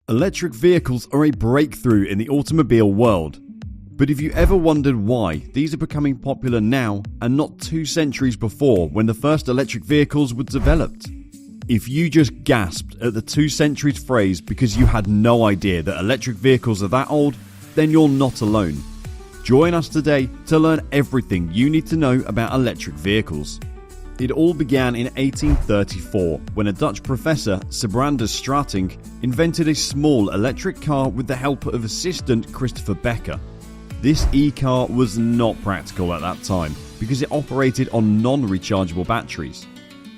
Electric vehicles are a breakthrough in the automobile world. But have you ever wondered why these are becoming popular now and not 2 centuries before when the first electric vehicles were developed? If you just gasped at the 2 centuries phrase because you had no idea that electric vehicles are that old, then you're not alone. Join us today to learn everything you need to know about electric vehicles. It all began in 1834 when a Dutch professor, Sybrandes Strating, invented a small electric car with the help of assistant Christopher Becker. This e-car was not practical at that time because it operated on non-rechargeable batteries.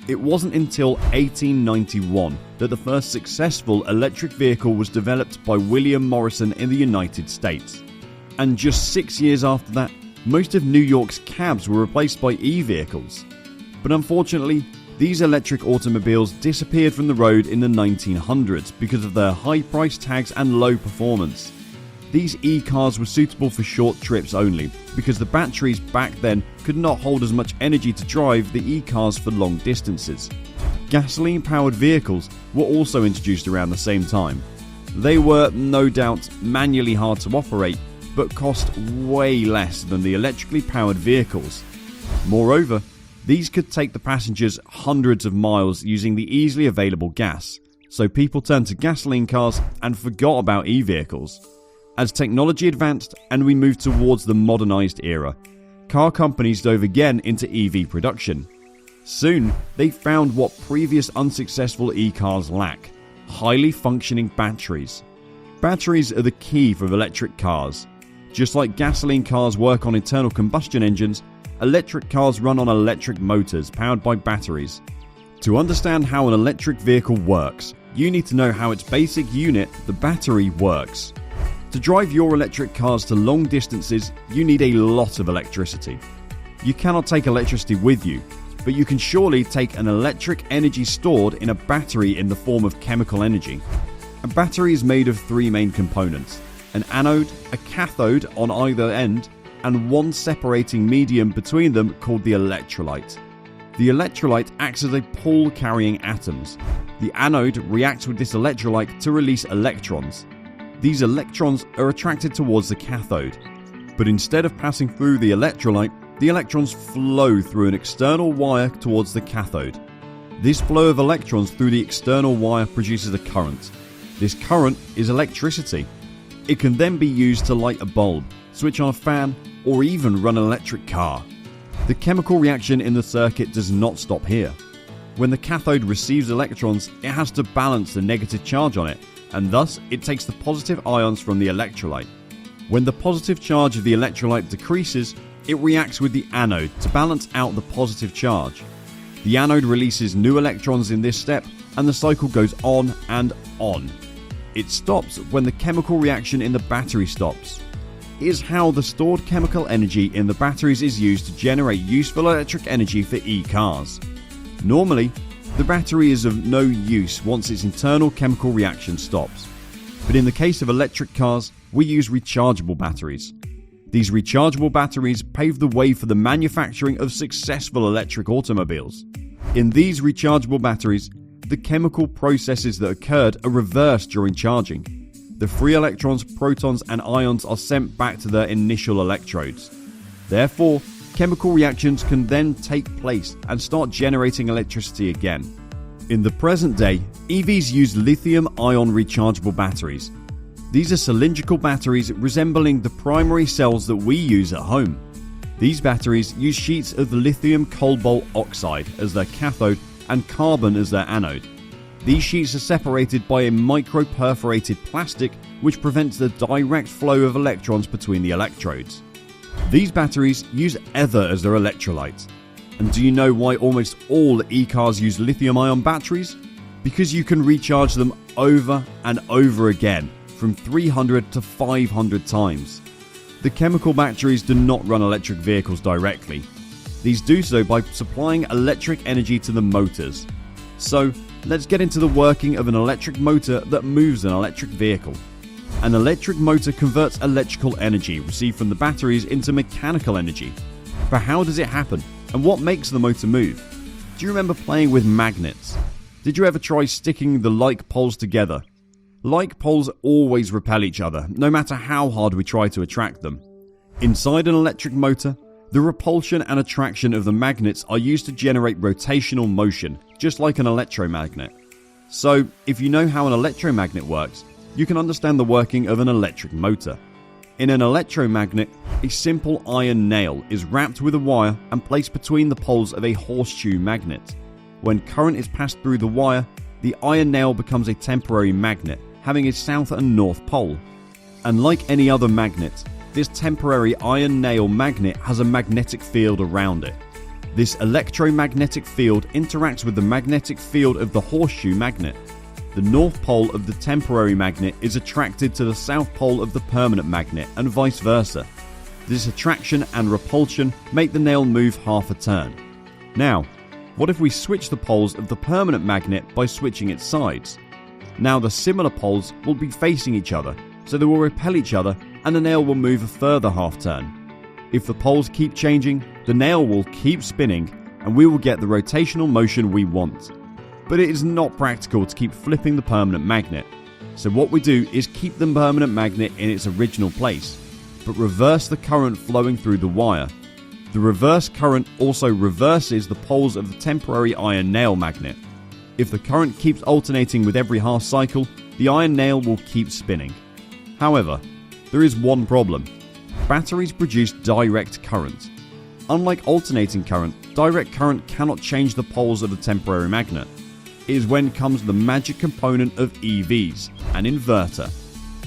It wasn't until 1891 that the first successful electric vehicle was developed by William Morrison in the United States. And just 6 years after that, most of New York's cabs were replaced by e-vehicles. But unfortunately, these electric automobiles disappeared from the road in the 1900s because of their high price tags and low performance. These e-cars were suitable for short trips only because the batteries back then could not hold as much energy to drive the e-cars for long distances. Gasoline-powered vehicles were also introduced around the same time. They were, no doubt, manually hard to operate, but cost way less than the electrically powered vehicles. Moreover, these could take the passengers hundreds of miles using the easily available gas, so people turned to gasoline cars and forgot about e-vehicles. As technology advanced and we moved towards the modernized era, car companies dove again into EV production. Soon, they found what previous unsuccessful e-cars lack: highly functioning batteries. Batteries are the key for electric cars. Just like gasoline cars work on internal combustion engines, electric cars run on electric motors powered by batteries. To understand how an electric vehicle works, you need to know how its basic unit, the battery, works. To drive your electric cars to long distances, you need a lot of electricity. You cannot take electricity with you, but you can surely take an electric energy stored in a battery in the form of chemical energy. A battery is made of 3 main components: an anode, a cathode on either end, and one separating medium between them called the electrolyte. The electrolyte acts as a pull carrying atoms. The anode reacts with this electrolyte to release electrons. These electrons are attracted towards the cathode, but instead of passing through the electrolyte, the electrons flow through an external wire towards the cathode. This flow of electrons through the external wire produces a current. This current is electricity. It can then be used to light a bulb, switch on a fan, or even run an electric car. The chemical reaction in the circuit does not stop here. When the cathode receives electrons, it has to balance the negative charge on it, and thus it takes the positive ions from the electrolyte. When the positive charge of the electrolyte decreases, it reacts with the anode to balance out the positive charge. The anode releases new electrons in this step, and the cycle goes on and on. It stops when the chemical reaction in the battery stops. Is how the stored chemical energy in the batteries is used to generate useful electric energy for e-cars. Normally, the battery is of no use once its internal chemical reaction stops. But in the case of electric cars, we use rechargeable batteries. These rechargeable batteries pave the way for the manufacturing of successful electric automobiles. In these rechargeable batteries, the chemical processes that occurred are reversed during charging. The free electrons, protons and ions are sent back to their initial electrodes. Therefore, chemical reactions can then take place and start generating electricity again. In the present day, EVs use lithium-ion rechargeable batteries. These are cylindrical batteries resembling the primary cells that we use at home. These batteries use sheets of lithium cobalt oxide as their cathode and carbon as their anode. These sheets are separated by a micro-perforated plastic which prevents the direct flow of electrons between the electrodes. These batteries use ether as their electrolyte. And do you know why almost all e-cars use lithium-ion batteries? Because you can recharge them over and over again, from 300 to 500 times. The chemical batteries do not run electric vehicles directly. These do so by supplying electric energy to the motors. So, let's get into the working of an electric motor that moves an electric vehicle. An electric motor converts electrical energy received from the batteries into mechanical energy. But how does it happen? And what makes the motor move? Do you remember playing with magnets? Did you ever try sticking the like poles together? Like poles always repel each other, no matter how hard we try to attract them. Inside an electric motor, the repulsion and attraction of the magnets are used to generate rotational motion, just like an electromagnet. So, if you know how an electromagnet works, you can understand the working of an electric motor. In an electromagnet, a simple iron nail is wrapped with a wire and placed between the poles of a horseshoe magnet. When current is passed through the wire, the iron nail becomes a temporary magnet, having a south and north pole. And like any other magnet, this temporary iron nail magnet has a magnetic field around it. This electromagnetic field interacts with the magnetic field of the horseshoe magnet. The north pole of the temporary magnet is attracted to the south pole of the permanent magnet and vice versa. This attraction and repulsion make the nail move half a turn. Now, what if we switch the poles of the permanent magnet by switching its sides? Now the similar poles will be facing each other, so they will repel each other and the nail will move a further half turn. If the poles keep changing, the nail will keep spinning and we will get the rotational motion we want. But it is not practical to keep flipping the permanent magnet. So what we do is keep the permanent magnet in its original place, but reverse the current flowing through the wire. The reverse current also reverses the poles of the temporary iron nail magnet. If the current keeps alternating with every half cycle, the iron nail will keep spinning. However, there is one problem. Batteries produce direct current. Unlike alternating current, direct current cannot change the poles of the temporary magnet. It is when comes the magic component of EVs, an inverter.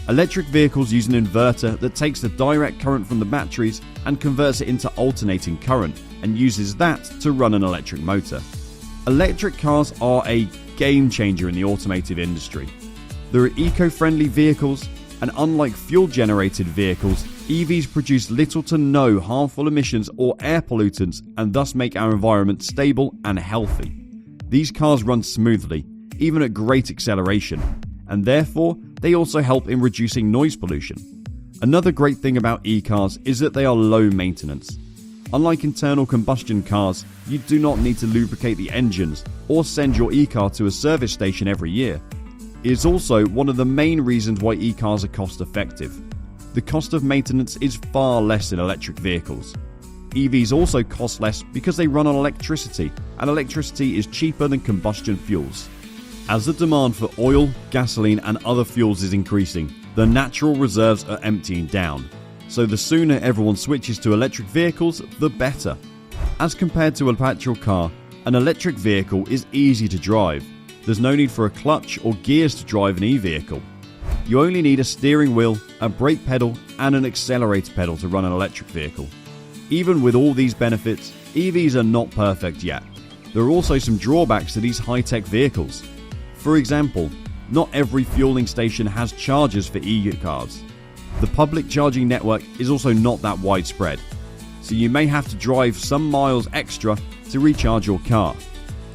Electric vehicles use an inverter that takes the direct current from the batteries and converts it into alternating current and uses that to run an electric motor. Electric cars are a game changer in the automotive industry. There are eco-friendly vehicles, and unlike fuel-generated vehicles, EVs produce little to no harmful emissions or air pollutants and thus make our environment stable and healthy. These cars run smoothly, even at great acceleration, and therefore they also help in reducing noise pollution. Another great thing about e-cars is that they are low maintenance. Unlike internal combustion cars, you do not need to lubricate the engines or send your e-car to a service station every year. It is also one of the main reasons why e-cars are cost effective. The cost of maintenance is far less in electric vehicles. EVs also cost less because they run on electricity, and electricity is cheaper than combustion fuels. As the demand for oil, gasoline and other fuels is increasing, the natural reserves are emptying down. So the sooner everyone switches to electric vehicles, the better. As compared to a petrol car, an electric vehicle is easy to drive. There's no need for a clutch or gears to drive an e-vehicle. You only need a steering wheel, a brake pedal and an accelerator pedal to run an electric vehicle. Even with all these benefits, EVs are not perfect yet. There are also some drawbacks to these high-tech vehicles. For example, not every fueling station has chargers for e-cars. The public charging network is also not that widespread, so you may have to drive some miles extra to recharge your car.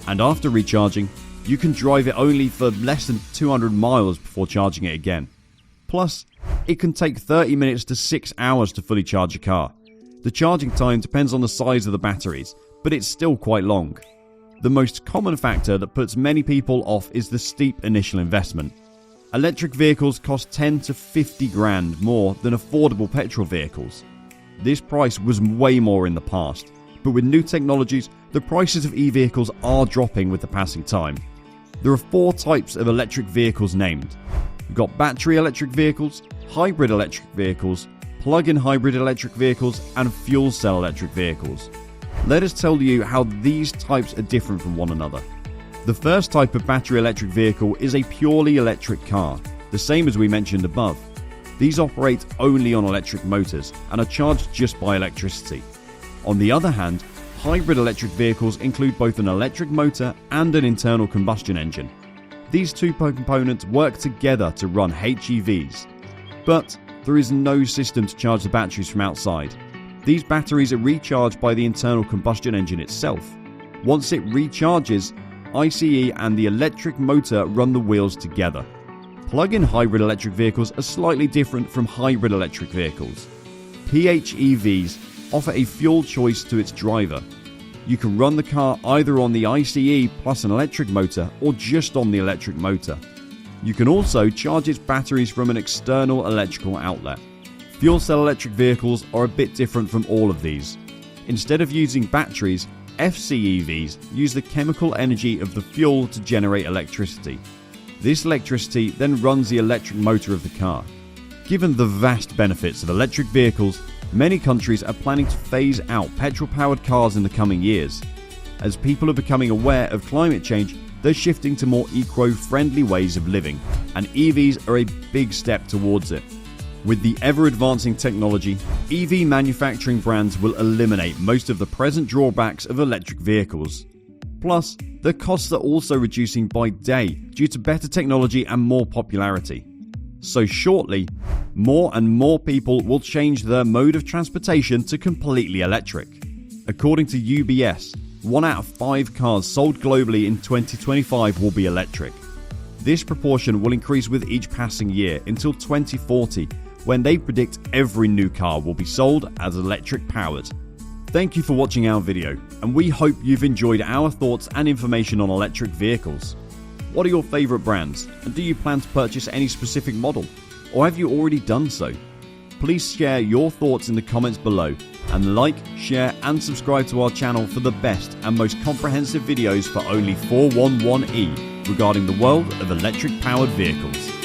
And after recharging, you can drive it only for less than 200 miles before charging it again. Plus, it can take 30 minutes to 6 hours to fully charge a car. The charging time depends on the size of the batteries, but it's still quite long. The most common factor that puts many people off is the steep initial investment. Electric vehicles cost 10 to 50 grand more than affordable petrol vehicles. This price was way more in the past, but with new technologies, the prices of e-vehicles are dropping with the passing time. There are 4 types of electric vehicles named. We've got battery electric vehicles, hybrid electric vehicles, plug-in hybrid electric vehicles and fuel cell electric vehicles. Let us tell you how these types are different from one another. The first type of battery electric vehicle is a purely electric car, the same as we mentioned above. These operate only on electric motors and are charged just by electricity. On the other hand, hybrid electric vehicles include both an electric motor and an internal combustion engine. These two components work together to run HEVs. But there is no system to charge the batteries from outside. These batteries are recharged by the internal combustion engine itself. Once it recharges, ICE and the electric motor run the wheels together. Plug-in hybrid electric vehicles are slightly different from hybrid electric vehicles. PHEVs offer a fuel choice to its driver. You can run the car either on the ICE plus an electric motor or just on the electric motor. You can also charge its batteries from an external electrical outlet. Fuel cell electric vehicles are a bit different from all of these. Instead of using batteries, FCEVs use the chemical energy of the fuel to generate electricity. This electricity then runs the electric motor of the car. Given the vast benefits of electric vehicles, many countries are planning to phase out petrol-powered cars in the coming years. As people are becoming aware of climate change, they're shifting to more eco-friendly ways of living, and EVs are a big step towards it. With the ever-advancing technology, EV manufacturing brands will eliminate most of the present drawbacks of electric vehicles. Plus, the costs are also reducing by day due to better technology and more popularity. So shortly, more and more people will change their mode of transportation to completely electric. According to UBS, 1 out of 5 cars sold globally in 2025 will be electric. This proportion will increase with each passing year until 2040, when they predict every new car will be sold as electric powered. Thank you for watching our video, and we hope you've enjoyed our thoughts and information on electric vehicles. What are your favourite brands, and do you plan to purchase any specific model, or have you already done so? Please share your thoughts in the comments below, and like, share and subscribe to our channel for the best and most comprehensive videos for only 411E regarding the world of electric powered vehicles.